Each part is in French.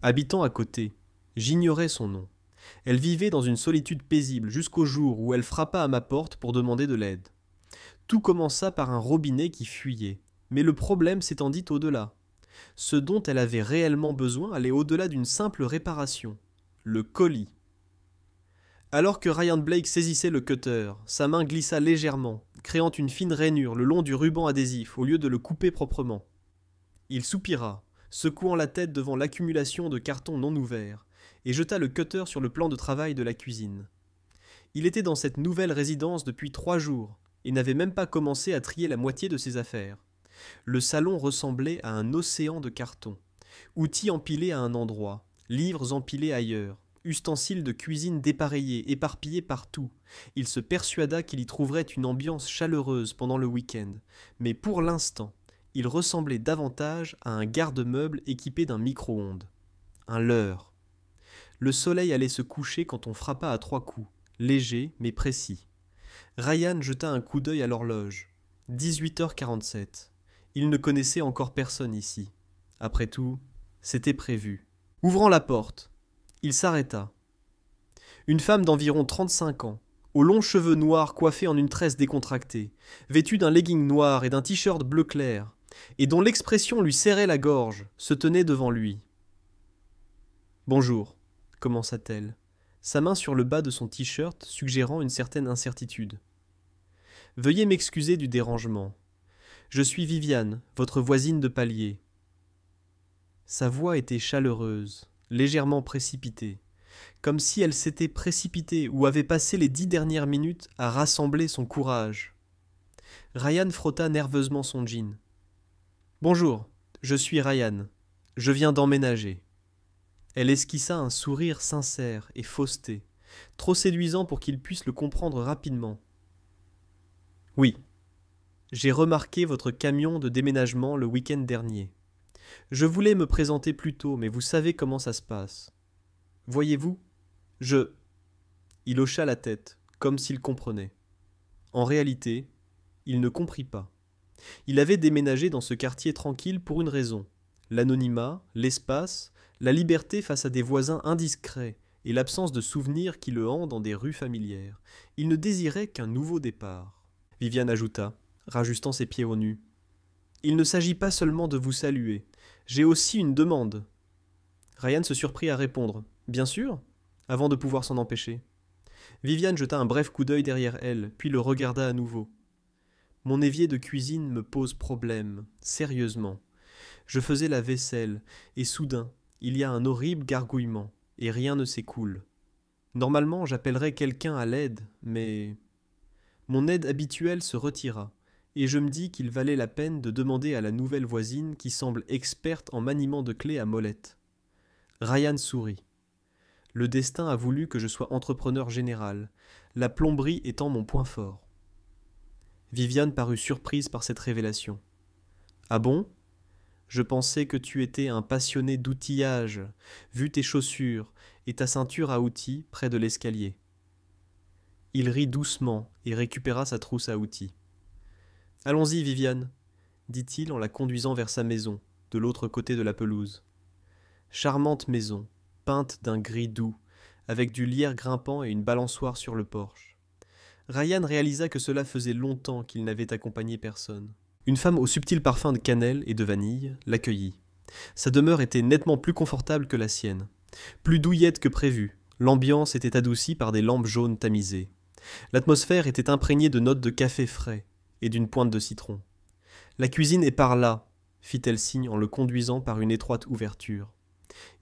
Habitant à côté, j'ignorais son nom. Elle vivait dans une solitude paisible jusqu'au jour où elle frappa à ma porte pour demander de l'aide. Tout commença par un robinet qui fuyait, mais le problème s'étendit au-delà. Ce dont elle avait réellement besoin allait au-delà d'une simple réparation. Le colis. Alors que Ryan Blake saisissait le cutter, sa main glissa légèrement, créant une fine rainure le long du ruban adhésif au lieu de le couper proprement. Il soupira, secouant la tête devant l'accumulation de cartons non ouverts, et jeta le cutter sur le plan de travail de la cuisine. Il était dans cette nouvelle résidence depuis 3 jours, et n'avait même pas commencé à trier la moitié de ses affaires. Le salon ressemblait à un océan de cartons. Outils empilés à un endroit, livres empilés ailleurs, ustensiles de cuisine dépareillés, éparpillés partout. Il se persuada qu'il y trouverait une ambiance chaleureuse pendant le week-end, mais pour l'instant, il ressemblait davantage à un garde-meuble équipé d'un micro-ondes. Un leurre. Le soleil allait se coucher quand on frappa à 3 coups, léger mais précis. Ryan jeta un coup d'œil à l'horloge. 18h47. Il ne connaissait encore personne ici. Après tout, c'était prévu. Ouvrant la porte, il s'arrêta. Une femme d'environ 35 ans, aux longs cheveux noirs coiffés en une tresse décontractée, vêtue d'un legging noir et d'un t-shirt bleu clair, et dont l'expression lui serrait la gorge, se tenait devant lui. « Bonjour », commença-t-elle, sa main sur le bas de son t-shirt suggérant une certaine incertitude. « Veuillez m'excuser du dérangement. Je suis Viviane, votre voisine de palier. » Sa voix était chaleureuse, légèrement précipitée, comme si elle s'était précipitée ou avait passé les 10 dernières minutes à rassembler son courage. Ryan frotta nerveusement son jean. « Bonjour, je suis Ryan. Je viens d'emménager. » Elle esquissa un sourire sincère et fausseté, trop séduisant pour qu'il puisse le comprendre rapidement. « Oui, j'ai remarqué votre camion de déménagement le week-end dernier. Je voulais me présenter plus tôt, mais vous savez comment ça se passe. Voyez-vous, je... » Il hocha la tête, comme s'il comprenait. En réalité, il ne comprit pas. Il avait déménagé dans ce quartier tranquille pour une raison. L'anonymat, l'espace, la liberté face à des voisins indiscrets et l'absence de souvenirs qui le hantent dans des rues familières. Il ne désirait qu'un nouveau départ. Viviane ajouta, rajustant ses pieds au nu. « Il ne s'agit pas seulement de vous saluer. J'ai aussi une demande. » Ryan se surprit à répondre « Bien sûr », avant de pouvoir s'en empêcher. Viviane jeta un bref coup d'œil derrière elle, puis le regarda à nouveau. « Mon évier de cuisine me pose problème, sérieusement. Je faisais la vaisselle, et soudain, il y a un horrible gargouillement, et rien ne s'écoule. Normalement, j'appellerais quelqu'un à l'aide, mais... Mon aide habituelle se retira, et je me dis qu'il valait la peine de demander à la nouvelle voisine qui semble experte en maniement de clés à molette. » Ryan sourit. « Le destin a voulu que je sois entrepreneur général, la plomberie étant mon point fort. » Viviane parut surprise par cette révélation. « Ah bon ? Je pensais que tu étais un passionné d'outillage, vu tes chaussures et ta ceinture à outils près de l'escalier. » Il rit doucement et récupéra sa trousse à outils. « Allons-y, Viviane, » dit-il en la conduisant vers sa maison, de l'autre côté de la pelouse. Charmante maison, peinte d'un gris doux, avec du lierre grimpant et une balançoire sur le porche. Ryan réalisa que cela faisait longtemps qu'il n'avait accompagné personne. Une femme au subtil parfum de cannelle et de vanille l'accueillit. Sa demeure était nettement plus confortable que la sienne. Plus douillette que prévu, l'ambiance était adoucie par des lampes jaunes tamisées. L'atmosphère était imprégnée de notes de café frais et d'une pointe de citron. « La cuisine est par là », fit-elle signe en le conduisant par une étroite ouverture.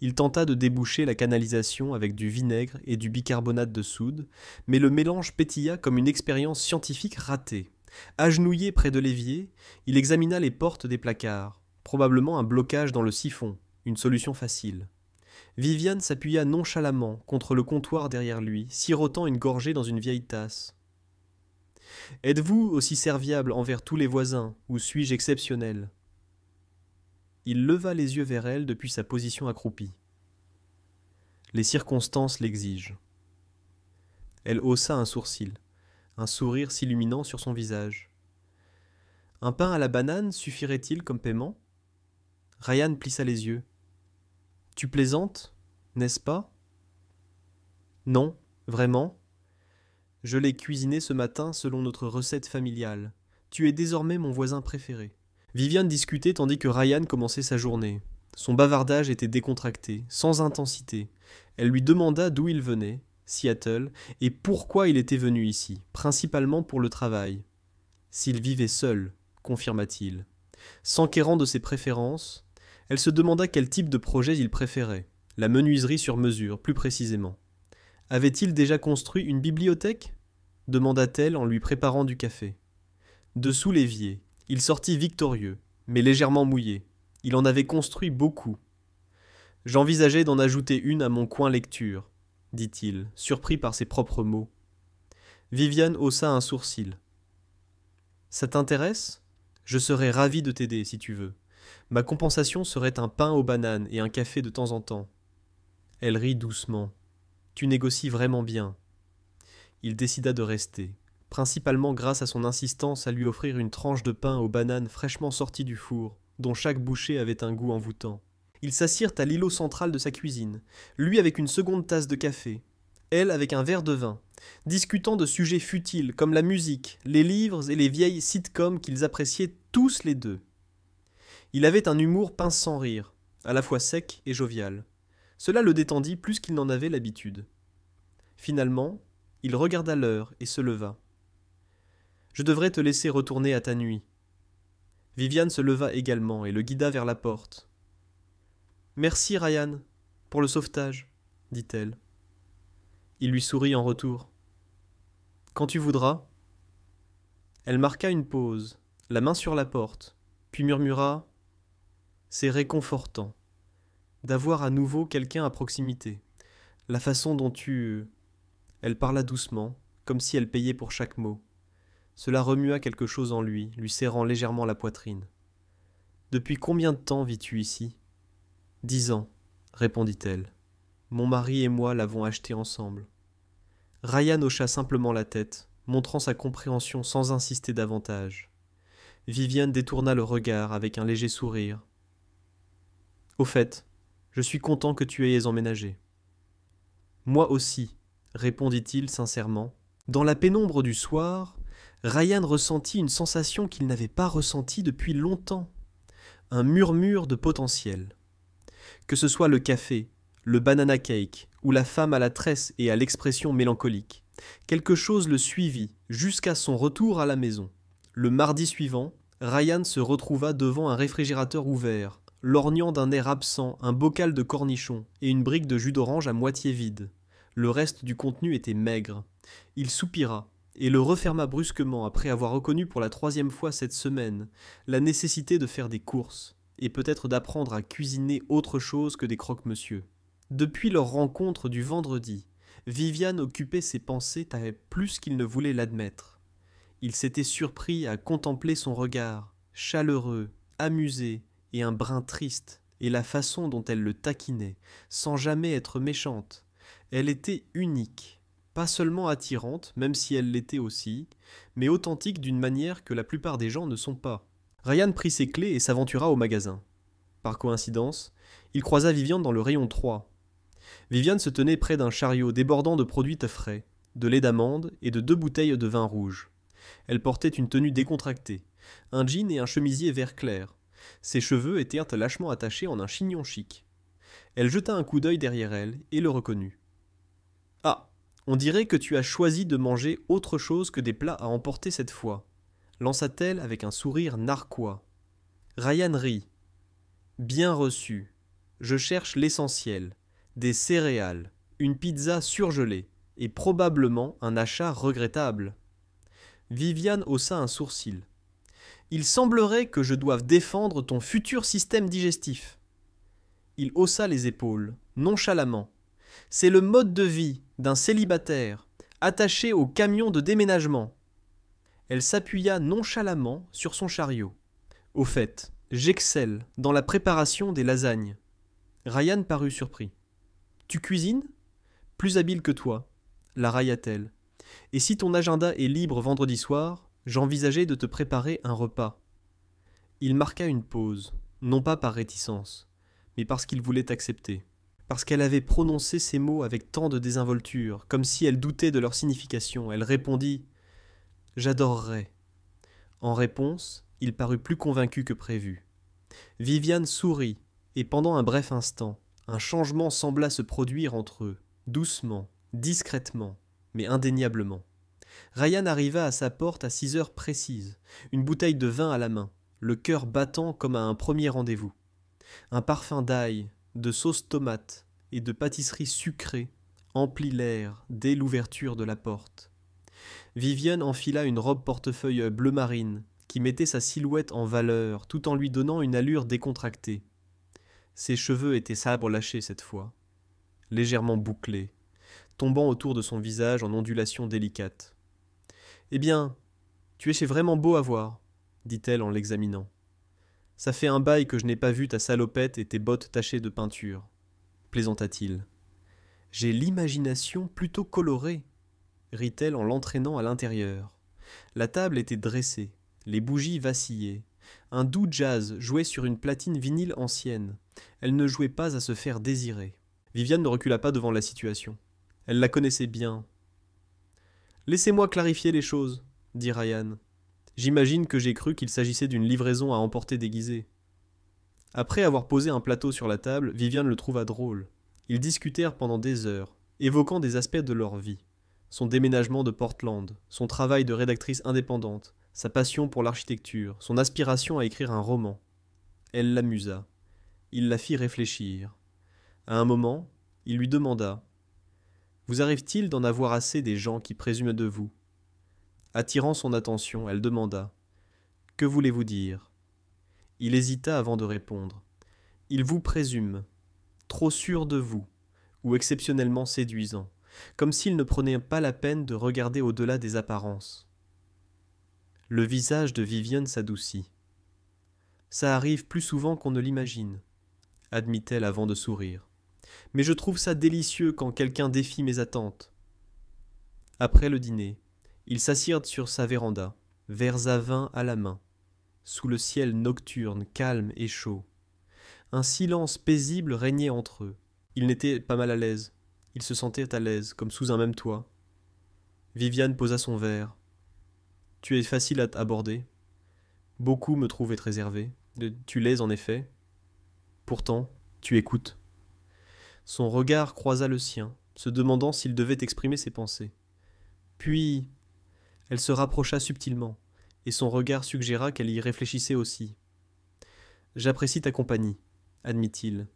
Il tenta de déboucher la canalisation avec du vinaigre et du bicarbonate de soude, mais le mélange pétilla comme une expérience scientifique ratée. Agenouillé près de l'évier, il examina les portes des placards. Probablement un blocage dans le siphon, une solution facile. Viviane s'appuya nonchalamment contre le comptoir derrière lui, sirotant une gorgée dans une vieille tasse. « Êtes-vous aussi serviable envers tous les voisins, ou suis-je exceptionnel ?» Il leva les yeux vers elle depuis sa position accroupie. « Les circonstances l'exigent. » Elle haussa un sourcil, un sourire s'illuminant sur son visage. « Un pain à la banane suffirait-il comme paiement ?» Ryan plissa les yeux. Tu plaisantes, n'est-ce pas? Non, vraiment? Je l'ai cuisiné ce matin selon notre recette familiale. Tu es désormais mon voisin préféré. Viviane discutait tandis que Ryan commençait sa journée. Son bavardage était décontracté, sans intensité. Elle lui demanda d'où il venait, Seattle, et pourquoi il était venu ici, principalement pour le travail. S'il vivait seul, confirma-t-il. S'enquérant de ses préférences, elle se demanda quel type de projet il préférait, la menuiserie sur mesure, plus précisément. Avait-il déjà construit une bibliothèque? Demanda-t-elle en lui préparant du café. Dessous l'évier, il sortit victorieux, mais légèrement mouillé. Il en avait construit beaucoup. J'envisageais d'en ajouter une à mon coin lecture, dit-il, surpris par ses propres mots. Viviane haussa un sourcil. Ça t'intéresse? Je serais ravi de t'aider si tu veux. Ma compensation serait un pain aux bananes et un café de temps en temps. Elle rit doucement. Tu négocies vraiment bien. Il décida de rester, principalement grâce à son insistance à lui offrir une tranche de pain aux bananes fraîchement sorties du four, dont chaque bouchée avait un goût envoûtant. Ils s'assirent à l'îlot central de sa cuisine, lui avec une seconde tasse de café, elle avec un verre de vin, discutant de sujets futiles comme la musique, les livres et les vieilles sitcoms qu'ils appréciaient tous les deux. Il avait un humour pince sans rire, à la fois sec et jovial. Cela le détendit plus qu'il n'en avait l'habitude. Finalement, il regarda l'heure et se leva. « Je devrais te laisser retourner à ta nuit. » Viviane se leva également et le guida vers la porte. « Merci, Ryan, pour le sauvetage, » dit-elle. Il lui sourit en retour. « Quand tu voudras. » Elle marqua une pause, la main sur la porte, puis murmura « C'est réconfortant d'avoir à nouveau quelqu'un à proximité. La façon dont tu... » Elle parla doucement, comme si elle payait pour chaque mot. Cela remua quelque chose en lui serrant légèrement la poitrine. « Depuis combien de temps vis-tu ici ? » « 10 ans, répondit-elle. Mon mari et moi l'avons acheté ensemble. Ryan hocha simplement la tête, montrant sa compréhension sans insister davantage. Viviane détourna le regard avec un léger sourire. Au fait, je suis content que tu aies emménagé. Moi aussi, répondit-il sincèrement. Dans la pénombre du soir, Ryan ressentit une sensation qu'il n'avait pas ressentie depuis longtemps. Un murmure de potentiel. Que ce soit le café, le banana cake ou la femme à la tresse et à l'expression mélancolique, quelque chose le suivit jusqu'à son retour à la maison. Le mardi suivant, Ryan se retrouva devant un réfrigérateur ouvert, lorgnant d'un air absent un bocal de cornichons et une brique de jus d'orange à moitié vide. Le reste du contenu était maigre. Il soupira et le referma brusquement après avoir reconnu pour la 3e fois cette semaine la nécessité de faire des courses et peut-être d'apprendre à cuisiner autre chose que des croque-monsieur. Depuis leur rencontre du vendredi, Viviane occupait ses pensées plus qu'il ne voulait l'admettre. Il s'était surpris à contempler son regard, chaleureux, amusé et un brin triste, et la façon dont elle le taquinait, sans jamais être méchante. Elle était unique, pas seulement attirante, même si elle l'était aussi, mais authentique d'une manière que la plupart des gens ne sont pas. Ryan prit ses clés et s'aventura au magasin. Par coïncidence, il croisa Viviane dans le rayon 3. Viviane se tenait près d'un chariot débordant de produits frais, de lait d'amande et de 2 bouteilles de vin rouge. Elle portait une tenue décontractée, un jean et un chemisier vert clair. Ses cheveux étaient lâchement attachés en un chignon chic. Elle jeta un coup d'œil derrière elle et le reconnut. « Ah, on dirait que tu as choisi de manger autre chose que des plats à emporter cette fois. » lança-t-elle avec un sourire narquois. Ryan rit. « Bien reçu. Je cherche l'essentiel. Des céréales, une pizza surgelée et probablement un achat regrettable. » Viviane haussa un sourcil. « Il semblerait que je doive défendre ton futur système digestif. » Il haussa les épaules, nonchalamment. « C'est le mode de vie d'un célibataire, attaché au camion de déménagement. » Elle s'appuya nonchalamment sur son chariot. « Au fait, j'excelle dans la préparation des lasagnes. » Ryan parut surpris. « Tu cuisines ? Plus habile que toi, » la railla-t-elle. « Et si ton agenda est libre vendredi soir, j'envisageais de te préparer un repas. » Il marqua une pause, non pas par réticence, mais parce qu'il voulait accepter. Parce qu'elle avait prononcé ces mots avec tant de désinvolture, comme si elle doutait de leur signification. Elle répondit « J'adorerais ». En réponse, il parut plus convaincu que prévu. Viviane sourit, et pendant un bref instant, un changement sembla se produire entre eux, doucement, discrètement, mais indéniablement. Ryan arriva à sa porte à 6 heures précises, une bouteille de vin à la main, le cœur battant comme à un premier rendez-vous. Un parfum d'ail, de sauce tomate et de pâtisserie sucrée emplit l'air dès l'ouverture de la porte. Viviane enfila une robe portefeuille bleu marine qui mettait sa silhouette en valeur tout en lui donnant une allure décontractée. Ses cheveux étaient sabre lâchés cette fois, légèrement bouclés, tombant autour de son visage en ondulations délicates. « Eh bien, tu es vraiment beau à voir, » dit-elle en l'examinant. « Ça fait un bail que je n'ai pas vu ta salopette et tes bottes tachées de peinture, » plaisanta-t-il. « J'ai l'imagination plutôt colorée, » rit-elle en l'entraînant à l'intérieur. La table était dressée, les bougies vacillaient. Un doux jazz jouait sur une platine vinyle ancienne. Elle ne jouait pas à se faire désirer. Viviane ne recula pas devant la situation. Elle la connaissait bien. « Laissez-moi clarifier les choses, » dit Ryan. « J'imagine que j'ai cru qu'il s'agissait d'une livraison à emporter déguisée. » Après avoir posé un plateau sur la table, Viviane le trouva drôle. Ils discutèrent pendant des heures, évoquant des aspects de leur vie. Son déménagement de Portland, son travail de rédactrice indépendante, sa passion pour l'architecture, son aspiration à écrire un roman. Elle l'amusa. Il la fit réfléchir. À un moment, il lui demanda « Vous arrive-t-il d'en avoir assez des gens qui présument de vous ?» Attirant son attention, elle demanda « Que voulez-vous dire ?» Il hésita avant de répondre « Ils vous présument, trop sûr de vous, ou exceptionnellement séduisant, comme s'ils ne prenaient pas la peine de regarder au-delà des apparences. » Le visage de Viviane s'adoucit. « Ça arrive plus souvent qu'on ne l'imagine, » admit-elle avant de sourire. « Mais je trouve ça délicieux quand quelqu'un défie mes attentes. » Après le dîner, ils s'assirent sur sa véranda, verres à vin à la main, sous le ciel nocturne, calme et chaud. Un silence paisible régnait entre eux. Ils n'étaient pas mal à l'aise. Ils se sentaient à l'aise, comme sous un même toit. Viviane posa son verre. « Tu es facile à aborder. Beaucoup me trouvent être réservé. Tu l'es en effet. Pourtant, tu écoutes. » Son regard croisa le sien, se demandant s'il devait exprimer ses pensées. Puis, elle se rapprocha subtilement, et son regard suggéra qu'elle y réfléchissait aussi. « J'apprécie ta compagnie, » admit-il.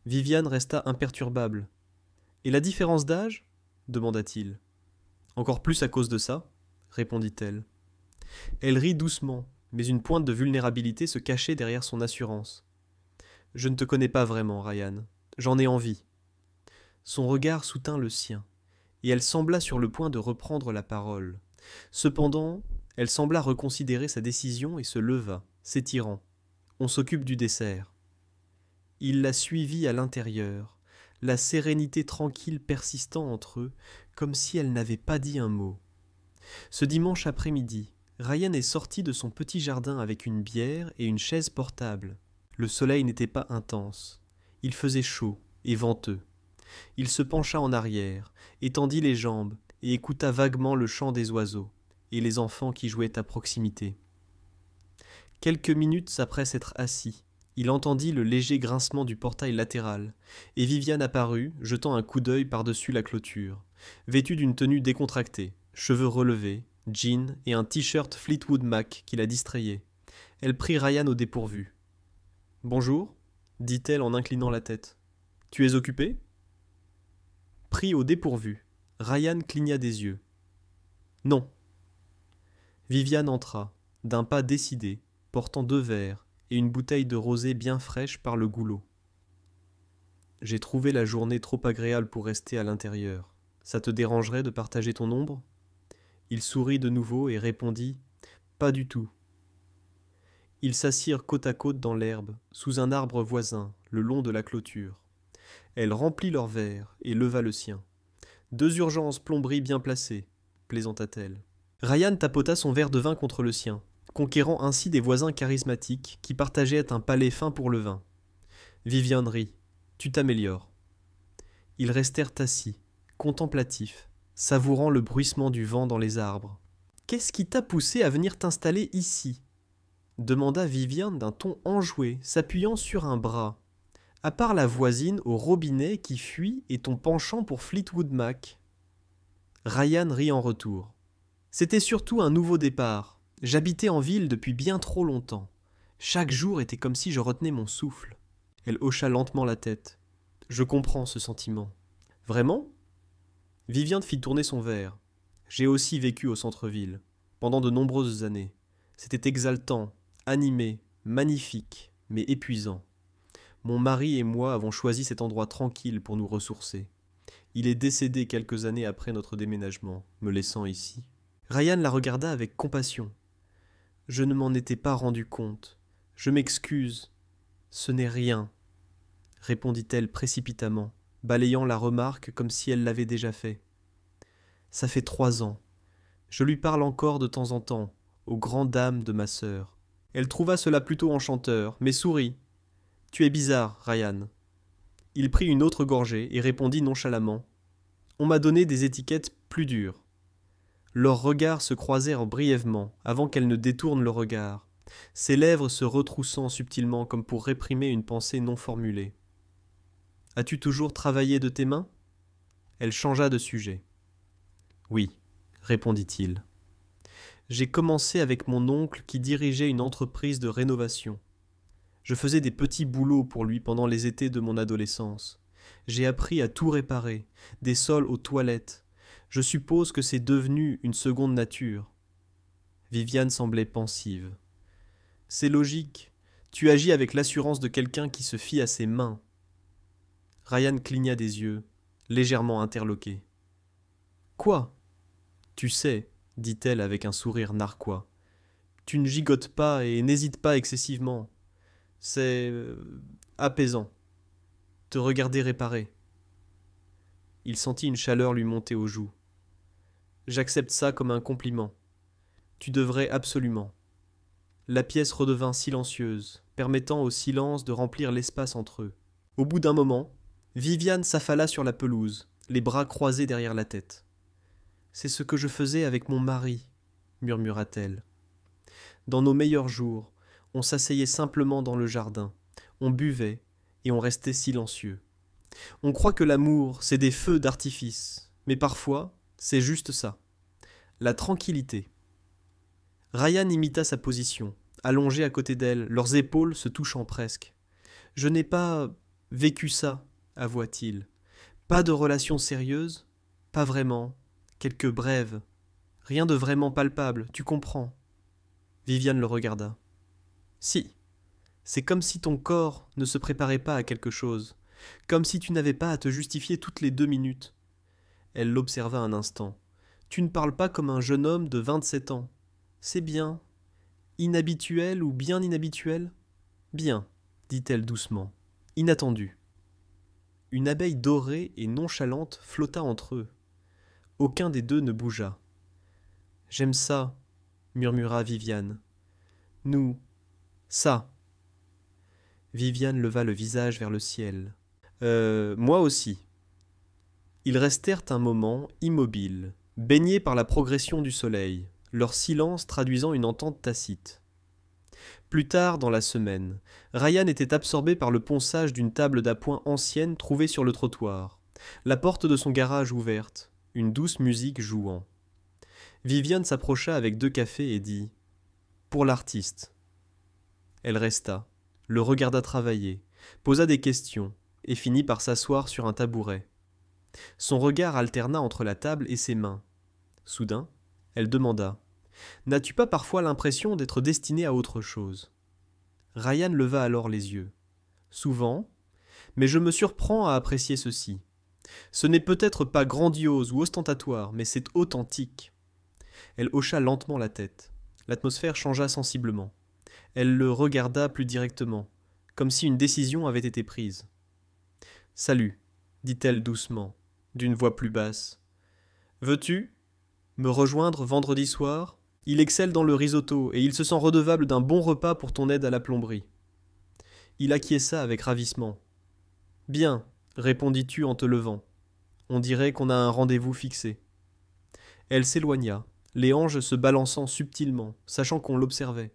Viviane resta imperturbable. « Et la différence d'âge ?» demanda-t-il. « Encore plus à cause de ça ?» répondit-elle. Elle rit doucement, mais une pointe de vulnérabilité se cachait derrière son assurance. « Je ne te connais pas vraiment, Ryan. J'en ai envie. » Son regard soutint le sien, et elle sembla sur le point de reprendre la parole. Cependant, elle sembla reconsidérer sa décision et se leva, s'étirant. « On s'occupe du dessert. » Il la suivit à l'intérieur, la sérénité tranquille persistant entre eux, comme si elle n'avait pas dit un mot. Ce dimanche après-midi, Ryan est sorti de son petit jardin avec une bière et une chaise portable. Le soleil n'était pas intense. Il faisait chaud et venteux. Il se pencha en arrière, étendit les jambes et écouta vaguement le chant des oiseaux et les enfants qui jouaient à proximité. Quelques minutes après s'être assis, il entendit le léger grincement du portail latéral, et Viviane apparut, jetant un coup d'œil par-dessus la clôture, vêtue d'une tenue décontractée, cheveux relevés, jean et un t-shirt Fleetwood Mac qui la distrayait. Elle prit Ryan au dépourvu. « Bonjour, » dit-elle en inclinant la tête. « Tu es occupé ?» Pris au dépourvu, Ryan cligna des yeux. « Non. » Viviane entra, d'un pas décidé, portant 2 verres et une bouteille de rosée bien fraîche par le goulot. « J'ai trouvé la journée trop agréable pour rester à l'intérieur. Ça te dérangerait de partager ton ombre ?» Il sourit de nouveau et répondit « Pas du tout. » Ils s'assirent côte à côte dans l'herbe, sous un arbre voisin, le long de la clôture. Elle remplit leur verre et leva le sien. « 2 urgences plomberie bien placées, » plaisanta-t-elle. Ryan tapota son verre de vin contre le sien, conquérant ainsi des voisins charismatiques qui partageaient un palais fin pour le vin. Viviane rit. Tu t'améliores. Ils restèrent assis, contemplatifs, savourant le bruissement du vent dans les arbres. Qu'est-ce qui t'a poussé à venir t'installer ici ? Demanda Viviane d'un ton enjoué, s'appuyant sur un bras. À part la voisine au robinet qui fuit et ton penchant pour Fleetwood Mac. Ryan rit en retour. C'était surtout un nouveau départ. J'habitais en ville depuis bien trop longtemps. Chaque jour était comme si je retenais mon souffle. Elle hocha lentement la tête. Je comprends ce sentiment. Vraiment ? Viviane fit tourner son verre. J'ai aussi vécu au centre-ville, pendant de nombreuses années. C'était exaltant, animé, magnifique, mais épuisant. Mon mari et moi avons choisi cet endroit tranquille pour nous ressourcer. Il est décédé quelques années après notre déménagement, me laissant ici. Ryan la regarda avec compassion. Je ne m'en étais pas rendu compte. Je m'excuse. Ce n'est rien, répondit-elle précipitamment, balayant la remarque comme si elle l'avait déjà fait. Ça fait 3 ans. Je lui parle encore de temps en temps, aux grandes dames de ma sœur. Elle trouva cela plutôt enchanteur, mais sourit. Tu es bizarre, Ryan. Il prit une autre gorgée et répondit nonchalamment. On m'a donné des étiquettes plus dures. Leurs regards se croisèrent brièvement, avant qu'elle ne détourne le regard, ses lèvres se retroussant subtilement comme pour réprimer une pensée non formulée. As-tu toujours travaillé de tes mains ? Elle changea de sujet. Oui, répondit-il. J'ai commencé avec mon oncle qui dirigeait une entreprise de rénovation. Je faisais des petits boulots pour lui pendant les étés de mon adolescence. J'ai appris à tout réparer, des sols aux toilettes. Je suppose que c'est devenu une seconde nature. Viviane semblait pensive. C'est logique. Tu agis avec l'assurance de quelqu'un qui se fie à ses mains. Ryan cligna des yeux, légèrement interloqué. Quoi ? Tu sais, dit-elle avec un sourire narquois. Tu ne gigotes pas et n'hésites pas excessivement. C'est apaisant. Te regarder réparer. Il sentit une chaleur lui monter aux joues. J'accepte ça comme un compliment. Tu devrais absolument. La pièce redevint silencieuse, permettant au silence de remplir l'espace entre eux. Au bout d'un moment, Viviane s'affala sur la pelouse, les bras croisés derrière la tête. « C'est ce que je faisais avec mon mari, » murmura-t-elle. Dans nos meilleurs jours, on s'asseyait simplement dans le jardin, on buvait et on restait silencieux. On croit que l'amour, c'est des feux d'artifice, mais parfois, c'est juste ça, la tranquillité. Ryan imita sa position, allongé à côté d'elle, leurs épaules se touchant presque. « Je n'ai pas vécu ça, avoua-t-il. Pas de relation sérieuse, pas vraiment, quelques brèves. Rien de vraiment palpable, tu comprends. » Viviane le regarda. « Si, c'est comme si ton corps ne se préparait pas à quelque chose, comme si tu n'avais pas à te justifier toutes les 2 minutes. » Elle l'observa un instant. « Tu ne parles pas comme un jeune homme de 27 ans. C'est bien. Inhabituel ou bien inhabituel ? Bien, dit-elle doucement. Inattendu. » Une abeille dorée et nonchalante flotta entre eux. Aucun des deux ne bougea. « J'aime ça, » murmura Viviane. « Nous, ça. » Viviane leva le visage vers le ciel. « Moi aussi. » Ils restèrent un moment immobiles, baignés par la progression du soleil, leur silence traduisant une entente tacite. Plus tard dans la semaine, Ryan était absorbé par le ponçage d'une table d'appoint ancienne trouvée sur le trottoir, la porte de son garage ouverte, une douce musique jouant. Viviane s'approcha avec 2 cafés et dit « Pour l'artiste ». Elle resta, le regarda travailler, posa des questions et finit par s'asseoir sur un tabouret. Son regard alterna entre la table et ses mains. Soudain, elle demanda « N'as-tu pas parfois l'impression d'être destiné à autre chose ?» Ryan leva alors les yeux. « Souvent, mais je me surprends à apprécier ceci. Ce n'est peut-être pas grandiose ou ostentatoire, mais c'est authentique. » Elle hocha lentement la tête. L'atmosphère changea sensiblement. Elle le regarda plus directement, comme si une décision avait été prise. « Salut, » dit-elle doucement, d'une voix plus basse. « Veux-tu me rejoindre vendredi soir ? Il excelle dans le risotto et il se sent redevable d'un bon repas pour ton aide à la plomberie. » Il acquiesça avec ravissement. « Bien, répondis-tu en te levant. On dirait qu'on a un rendez-vous fixé. » Elle s'éloigna, les hanches se balançant subtilement, sachant qu'on l'observait.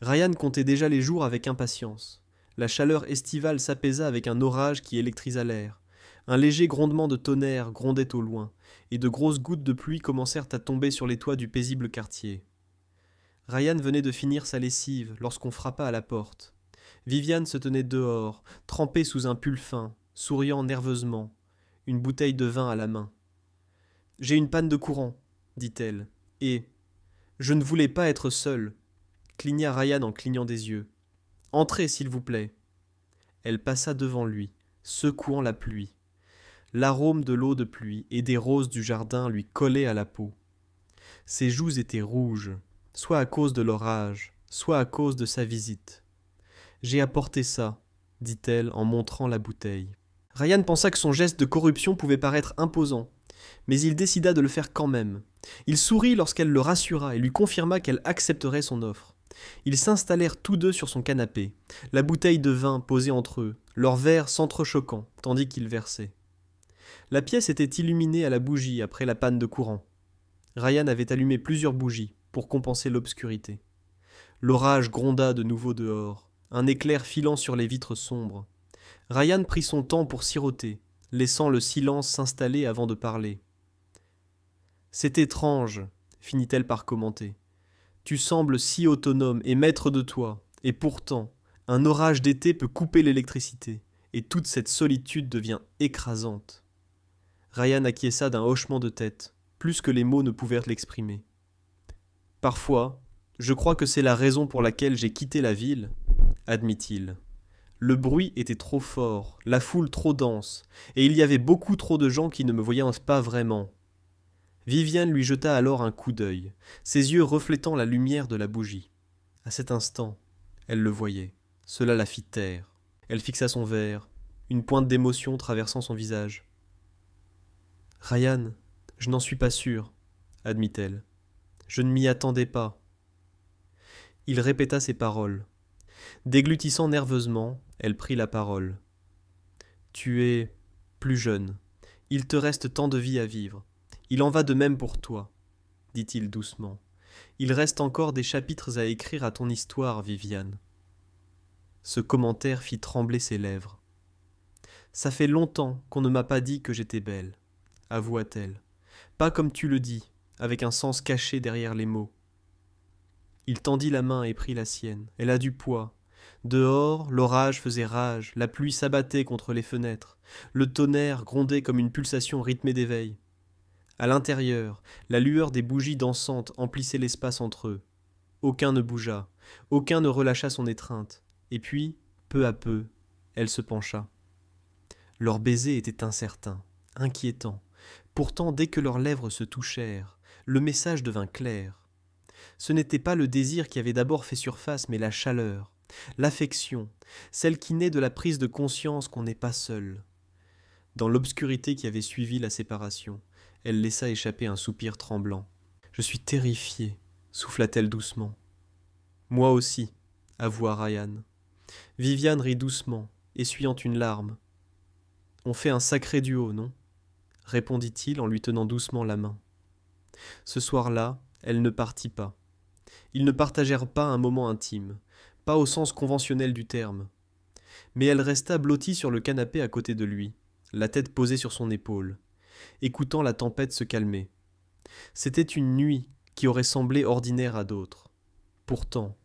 Ryan comptait déjà les jours avec impatience. La chaleur estivale s'apaisa avec un orage qui électrisa l'air. Un léger grondement de tonnerre grondait au loin, et de grosses gouttes de pluie commencèrent à tomber sur les toits du paisible quartier. Ryan venait de finir sa lessive lorsqu'on frappa à la porte. Viviane se tenait dehors, trempée sous un pull fin, souriant nerveusement, une bouteille de vin à la main. « J'ai une panne de courant, dit-elle, et je ne voulais pas être seule, cligna Ryan en clignant des yeux. Entrez, s'il vous plaît. Elle passa devant lui, secouant la pluie. L'arôme de l'eau de pluie et des roses du jardin lui collait à la peau. Ses joues étaient rouges, soit à cause de l'orage, soit à cause de sa visite. J'ai apporté ça, dit-elle en montrant la bouteille. Ryan pensa que son geste de corruption pouvait paraître imposant, mais il décida de le faire quand même. Il sourit lorsqu'elle le rassura et lui confirma qu'elle accepterait son offre. Ils s'installèrent tous deux sur son canapé, la bouteille de vin posée entre eux, leurs verres s'entrechoquant, tandis qu'ils versaient. La pièce était illuminée à la bougie après la panne de courant. Ryan avait allumé plusieurs bougies pour compenser l'obscurité. L'orage gronda de nouveau dehors, un éclair filant sur les vitres sombres. Ryan prit son temps pour siroter, laissant le silence s'installer avant de parler. « C'est étrange, finit-elle par commenter. Tu sembles si autonome et maître de toi, et pourtant, un orage d'été peut couper l'électricité, et toute cette solitude devient écrasante. » Ryan acquiesça d'un hochement de tête, plus que les mots ne pouvaient l'exprimer. « Parfois, je crois que c'est la raison pour laquelle j'ai quitté la ville, » admit-il. Le bruit était trop fort, la foule trop dense, et il y avait beaucoup trop de gens qui ne me voyaient pas vraiment. Viviane lui jeta alors un coup d'œil, ses yeux reflétant la lumière de la bougie. À cet instant, elle le voyait. Cela la fit taire. Elle fixa son verre, une pointe d'émotion traversant son visage. « Ryan, je n'en suis pas sûre, » admit-elle. « Je ne m'y attendais pas. » Il répéta ces paroles. Déglutissant nerveusement, elle prit la parole. « Tu es plus jeune. Il te reste tant de vie à vivre. Il en va de même pour toi, » dit-il doucement. « Il reste encore des chapitres à écrire à ton histoire, Viviane. » Ce commentaire fit trembler ses lèvres. « Ça fait longtemps qu'on ne m'a pas dit que j'étais belle, » avoua-t-elle. « Pas comme tu le dis, avec un sens caché derrière les mots. » Il tendit la main et prit la sienne. Elle a du poids. Dehors, l'orage faisait rage, la pluie s'abattait contre les fenêtres, le tonnerre grondait comme une pulsation rythmée d'éveil. À l'intérieur, la lueur des bougies dansantes emplissait l'espace entre eux. Aucun ne bougea, aucun ne relâcha son étreinte. Et puis, peu à peu, elle se pencha. Leur baiser était incertain, inquiétant. Pourtant, dès que leurs lèvres se touchèrent, le message devint clair. Ce n'était pas le désir qui avait d'abord fait surface, mais la chaleur, l'affection, celle qui naît de la prise de conscience qu'on n'est pas seul. Dans l'obscurité qui avait suivi la séparation, elle laissa échapper un soupir tremblant. « Je suis terrifiée, » souffla-t-elle doucement. « Moi aussi, » avoua Ryan. Viviane rit doucement, essuyant une larme. « On fait un sacré duo, non ?» répondit-il en lui tenant doucement la main. Ce soir-là, elle ne partit pas. Ils ne partagèrent pas un moment intime, pas au sens conventionnel du terme. Mais elle resta blottie sur le canapé à côté de lui, la tête posée sur son épaule, écoutant la tempête se calmer. C'était une nuit qui aurait semblé ordinaire à d'autres. Pourtant,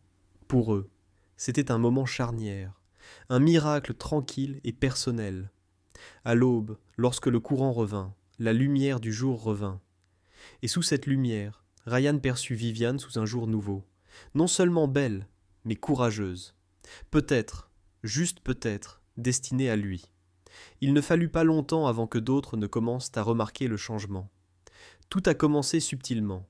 pour eux, c'était un moment charnière, un miracle tranquille et personnel. À l'aube, lorsque le courant revint, la lumière du jour revint. Et sous cette lumière, Ryan perçut Viviane sous un jour nouveau, non seulement belle, mais courageuse. Peut-être, juste peut-être, destinée à lui. Il ne fallut pas longtemps avant que d'autres ne commencent à remarquer le changement. Tout a commencé subtilement.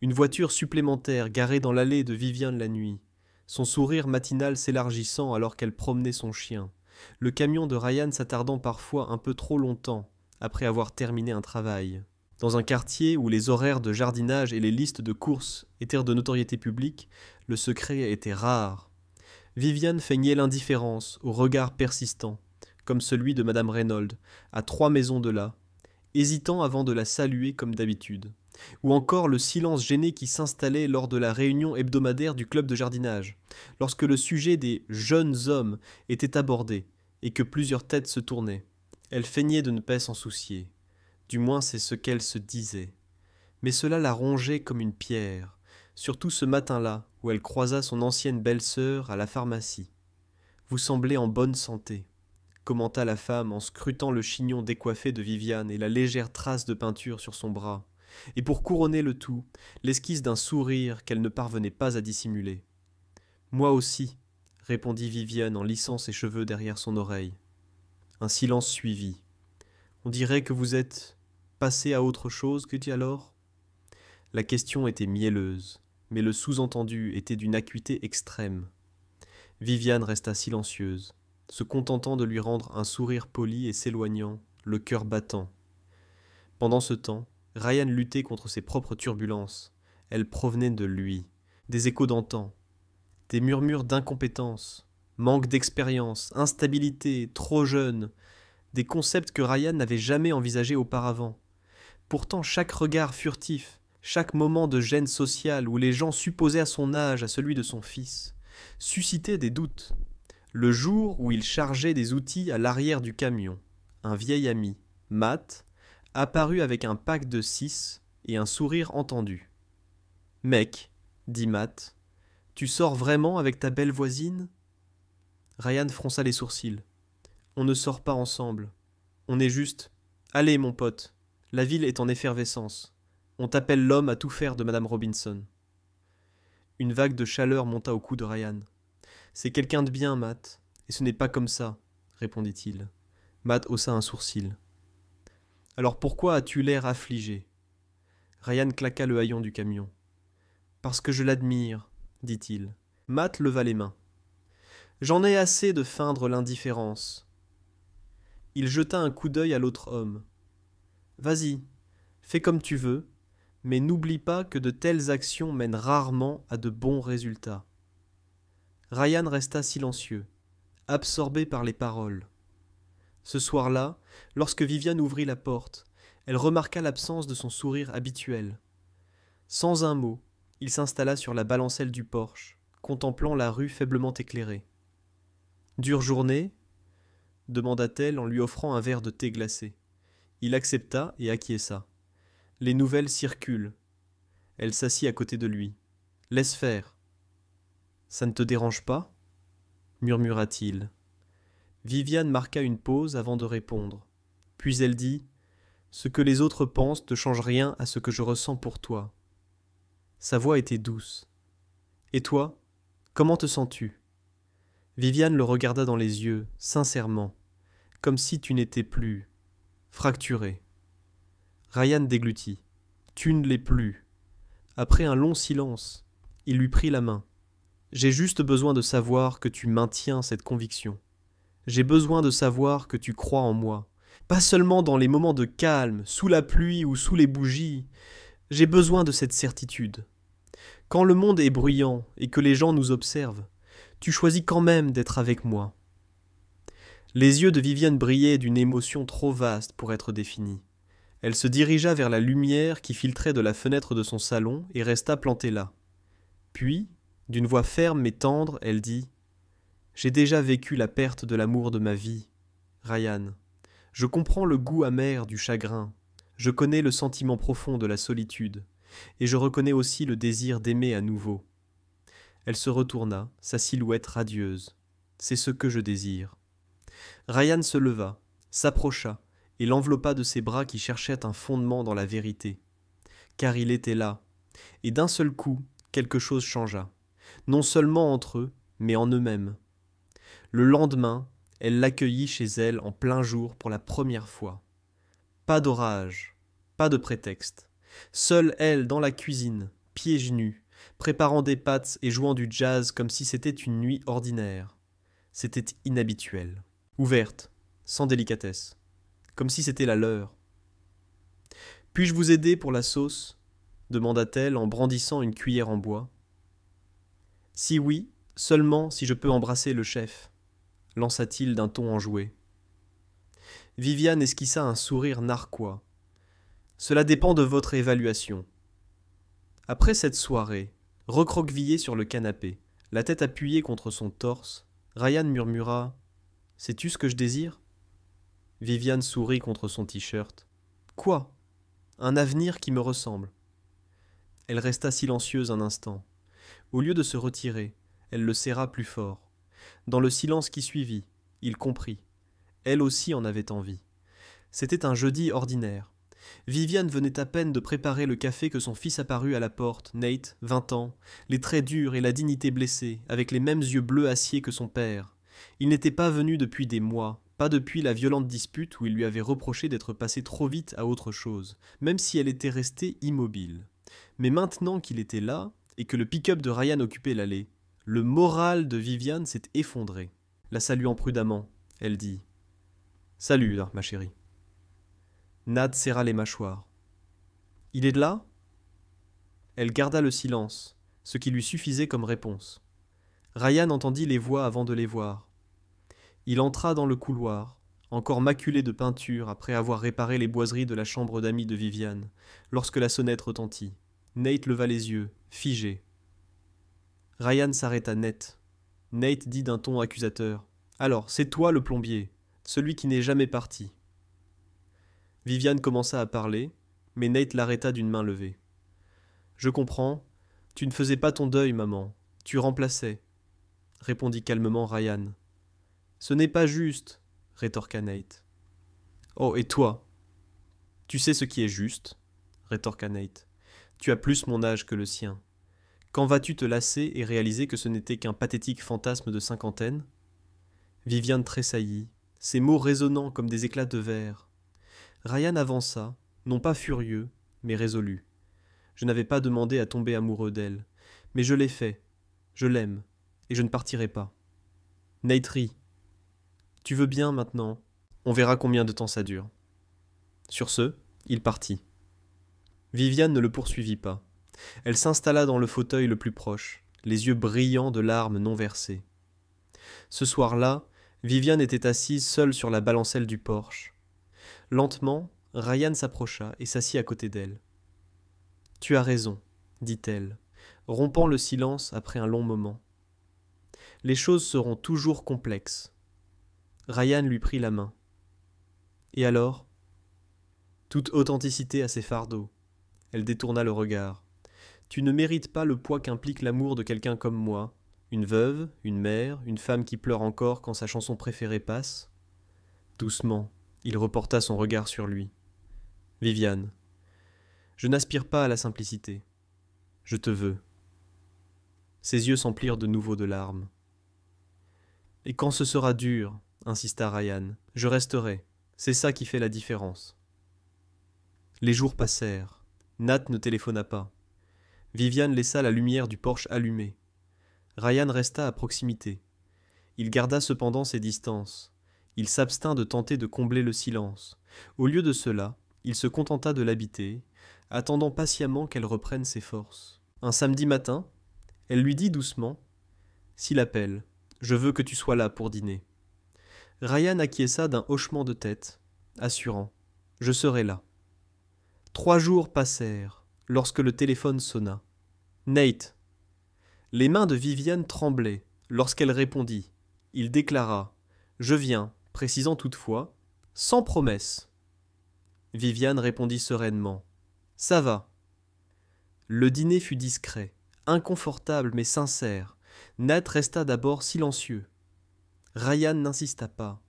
Une voiture supplémentaire garée dans l'allée de Viviane la nuit, son sourire matinal s'élargissant alors qu'elle promenait son chien, le camion de Ryan s'attardant parfois un peu trop longtemps après avoir terminé un travail. Dans un quartier où les horaires de jardinage et les listes de courses étaient de notoriété publique, le secret était rare. Viviane feignait l'indifférence au regard persistant, comme celui de madame Reynolds, à 3 maisons de là, hésitant avant de la saluer comme d'habitude, ou encore le silence gêné qui s'installait lors de la réunion hebdomadaire du club de jardinage, lorsque le sujet des jeunes hommes était abordé et que plusieurs têtes se tournaient. Elle feignait de ne pas s'en soucier. Du moins c'est ce qu'elle se disait. Mais cela la rongeait comme une pierre, surtout ce matin-là où elle croisa son ancienne belle-sœur à la pharmacie. « Vous semblez en bonne santé », commenta la femme en scrutant le chignon décoiffé de Viviane et la légère trace de peinture sur son bras, et pour couronner le tout, l'esquisse d'un sourire qu'elle ne parvenait pas à dissimuler. « Moi aussi », répondit Viviane en lissant ses cheveux derrière son oreille. Un silence suivit. « On dirait que vous êtes passé à autre chose, que dit alors ?» La question était mielleuse, mais le sous-entendu était d'une acuité extrême. Viviane resta silencieuse, se contentant de lui rendre un sourire poli et s'éloignant, le cœur battant. Pendant ce temps, Ryan luttait contre ses propres turbulences. Elles provenaient de lui, des échos d'antan, des murmures d'incompétence, manque d'expérience, instabilité, trop jeune, des concepts que Ryan n'avait jamais envisagés auparavant. Pourtant chaque regard furtif, chaque moment de gêne sociale où les gens supposaient à son âge à celui de son fils, suscitait des doutes. Le jour où il chargeait des outils à l'arrière du camion, un vieil ami, Matt, apparut avec un pack de 6 et un sourire entendu. « Mec, dit Matt, tu sors vraiment avec ta belle voisine ?» Ryan fronça les sourcils. « On ne sort pas ensemble. On est juste... Allez, mon pote, la ville est en effervescence. On t'appelle l'homme à tout faire de Madame Robinson. » Une vague de chaleur monta au cou de Ryan. « C'est quelqu'un de bien, Matt, et ce n'est pas comme ça, » répondit-il. Matt haussa un sourcil. « Alors pourquoi as-tu l'air affligé ?» Ryan claqua le haillon du camion. « Parce que je l'admire, » dit-il. Matt leva les mains. « J'en ai assez de feindre l'indifférence. » Il jeta un coup d'œil à l'autre homme. « Vas-y, fais comme tu veux, mais n'oublie pas que de telles actions mènent rarement à de bons résultats. » Ryan resta silencieux, absorbé par les paroles. Ce soir-là, lorsque Viviane ouvrit la porte, elle remarqua l'absence de son sourire habituel. Sans un mot, il s'installa sur la balancelle du porche, contemplant la rue faiblement éclairée. « Dure journée ?» demanda-t-elle en lui offrant un verre de thé glacé. Il accepta et acquiesça. « Les nouvelles circulent. » Elle s'assit à côté de lui. « Laisse faire. »« Ça ne te dérange pas ?» murmura-t-il. Viviane marqua une pause avant de répondre. Puis elle dit « Ce que les autres pensent ne change rien à ce que je ressens pour toi. » Sa voix était douce. « Et toi, comment te sens-tu » Viviane le regarda dans les yeux, sincèrement, comme si tu n'étais plus fracturé. Ryan déglutit. « Tu ne l'es plus. » Après un long silence, il lui prit la main. « J'ai juste besoin de savoir que tu maintiens cette conviction. J'ai besoin de savoir que tu crois en moi. Pas seulement dans les moments de calme, sous la pluie ou sous les bougies. J'ai besoin de cette certitude. Quand le monde est bruyant et que les gens nous observent, tu choisis quand même d'être avec moi. » Les yeux de Viviane brillaient d'une émotion trop vaste pour être définie. Elle se dirigea vers la lumière qui filtrait de la fenêtre de son salon et resta plantée là. Puis, d'une voix ferme mais tendre, elle dit « J'ai déjà vécu la perte de l'amour de ma vie, Ryan. Je comprends le goût amer du chagrin. Je connais le sentiment profond de la solitude. Et je reconnais aussi le désir d'aimer à nouveau. » Elle se retourna, sa silhouette radieuse. « C'est ce que je désire. » Ryan se leva, s'approcha et l'enveloppa de ses bras qui cherchaient un fondement dans la vérité. Car il était là, et d'un seul coup, quelque chose changea, non seulement entre eux, mais en eux-mêmes. Le lendemain, elle l'accueillit chez elle en plein jour pour la première fois. Pas d'orage, pas de prétexte. Seule elle dans la cuisine, pieds nus, préparant des pâtes et jouant du jazz comme si c'était une nuit ordinaire. C'était inhabituel. Ouverte, sans délicatesse, comme si c'était la leur. « Puis-je vous aider pour la sauce ?» demanda-t-elle en brandissant une cuillère en bois. « Si oui, Seulement si je peux embrasser le chef, lança-t-il d'un ton enjoué. Viviane esquissa un sourire narquois. Cela dépend de votre évaluation. Après cette soirée, recroquevillé sur le canapé, la tête appuyée contre son torse, Ryan murmura « Sais-tu ce que je désire ?» Viviane sourit contre son t-shirt. « Quoi ? Un avenir qui me ressemble. » Elle resta silencieuse un instant. Au lieu de se retirer, elle le serra plus fort. Dans le silence qui suivit, il comprit. Elle aussi en avait envie. C'était un jeudi ordinaire. Viviane venait à peine de préparer le café que son fils apparut à la porte, Nate, 20 ans, les traits durs et la dignité blessée, avec les mêmes yeux bleus acier que son père. Il n'était pas venu depuis des mois, pas depuis la violente dispute où il lui avait reproché d'être passé trop vite à autre chose, même si elle était restée immobile. Mais maintenant qu'il était là, et que le pick-up de Ryan occupait l'allée, le moral de Viviane s'est effondré. La saluant prudemment, elle dit « Salut, là, ma chérie. » Nad serra les mâchoires. « Il est de là ?» Elle garda le silence, ce qui lui suffisait comme réponse. Ryan entendit les voix avant de les voir. Il entra dans le couloir, encore maculé de peinture après avoir réparé les boiseries de la chambre d'amis de Viviane, lorsque la sonnette retentit. Nate leva les yeux, figé. Ryan s'arrêta net. Nate dit d'un ton accusateur. « Alors, c'est toi le plombier, celui qui n'est jamais parti. » Viviane commença à parler, mais Nate l'arrêta d'une main levée. « Je comprends. Tu ne faisais pas ton deuil, maman. Tu remplaçais. » répondit calmement Ryan. « Ce n'est pas juste, » rétorqua Nate. « Oh, et toi ? Tu sais ce qui est juste, » rétorqua Nate. « Tu as plus mon âge que le sien. Quand vas-tu te lasser et réaliser que ce n'était qu'un pathétique fantasme de cinquantaine ?» Viviane tressaillit, ses mots résonnant comme des éclats de verre. Ryan avança, non pas furieux, mais résolu. Je n'avais pas demandé à tomber amoureux d'elle, mais je l'ai fait. Je l'aime, et je ne partirai pas. Nate rit. Tu veux bien maintenant ? On verra combien de temps ça dure. Sur ce, il partit. Viviane ne le poursuivit pas. Elle s'installa dans le fauteuil le plus proche, les yeux brillants de larmes non versées. Ce soir-là, Viviane était assise seule sur la balancelle du porche. Lentement, Ryan s'approcha et s'assit à côté d'elle. « Tu as raison, » dit-elle, rompant le silence après un long moment. « Les choses seront toujours complexes. » Ryan lui prit la main. « Et alors ?» Toute authenticité a ses fardeaux. Elle détourna le regard. « Tu ne mérites pas le poids qu'implique l'amour de quelqu'un comme moi, une veuve, une mère, une femme qui pleure encore quand sa chanson préférée passe. » Doucement, il reporta son regard sur lui. « Viviane, je n'aspire pas à la simplicité. Je te veux. » Ses yeux s'emplirent de nouveau de larmes. « Et quand ce sera dur, » insista Ryan, « je resterai. C'est ça qui fait la différence. » Les jours passèrent. Nat ne téléphona pas. Viviane laissa la lumière du porche allumée. Ryan resta à proximité. Il garda cependant ses distances. Il s'abstint de tenter de combler le silence. Au lieu de cela, il se contenta de l'habiter, attendant patiemment qu'elle reprenne ses forces. Un samedi matin, elle lui dit doucement « S'il appelle, je veux que tu sois là pour dîner. » Ryan acquiesça d'un hochement de tête, assurant « Je serai là. » 3 jours passèrent, lorsque le téléphone sonna. « Nate !» Les mains de Viviane tremblaient lorsqu'elle répondit. Il déclara « Je viens », précisant toutefois « sans promesse ». Viviane répondit sereinement « Ça va ». Le dîner fut discret, inconfortable mais sincère. Nat resta d'abord silencieux. Ryan n'insista pas,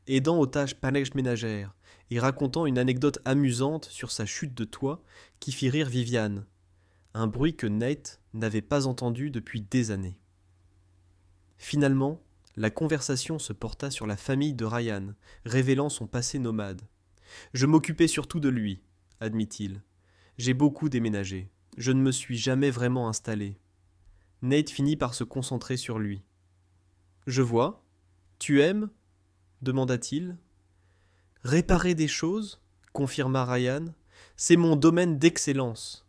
aidant aux tâches ménagères et racontant une anecdote amusante sur sa chute de toit qui fit rire Viviane, un bruit que Nate n'avait pas entendu depuis des années. Finalement, la conversation se porta sur la famille de Ryan, révélant son passé nomade. « Je m'occupais surtout de lui, » admit-il. « J'ai beaucoup déménagé. Je ne me suis jamais vraiment installé. » Nate finit par se concentrer sur lui. « Je vois. Tu aimes ?» demanda-t-il. « Réparer des choses ?» confirma Ryan. « C'est mon domaine d'excellence. »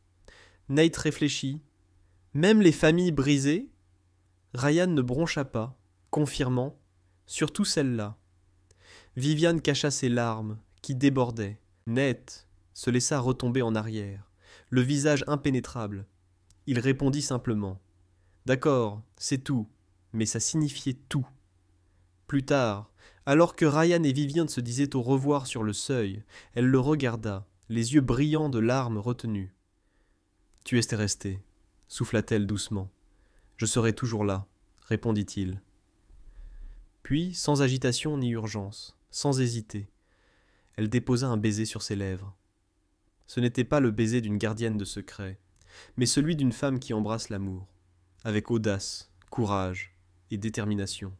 Nate réfléchit. « Même les familles brisées ?» Ryan ne broncha pas, confirmant « Surtout celle-là ». Viviane cacha ses larmes, qui débordaient. Ned se laissa retomber en arrière, le visage impénétrable. Il répondit simplement « D'accord, c'est tout, mais ça signifiait tout ». Plus tard, alors que Ryan et Viviane se disaient au revoir sur le seuil, elle le regarda, les yeux brillants de larmes retenues. « Tu es resté » souffla-t-elle doucement. « Je serai toujours là », répondit-il. Puis, sans agitation ni urgence, sans hésiter, elle déposa un baiser sur ses lèvres. Ce n'était pas le baiser d'une gardienne de secret, mais celui d'une femme qui embrasse l'amour, avec audace, courage et détermination.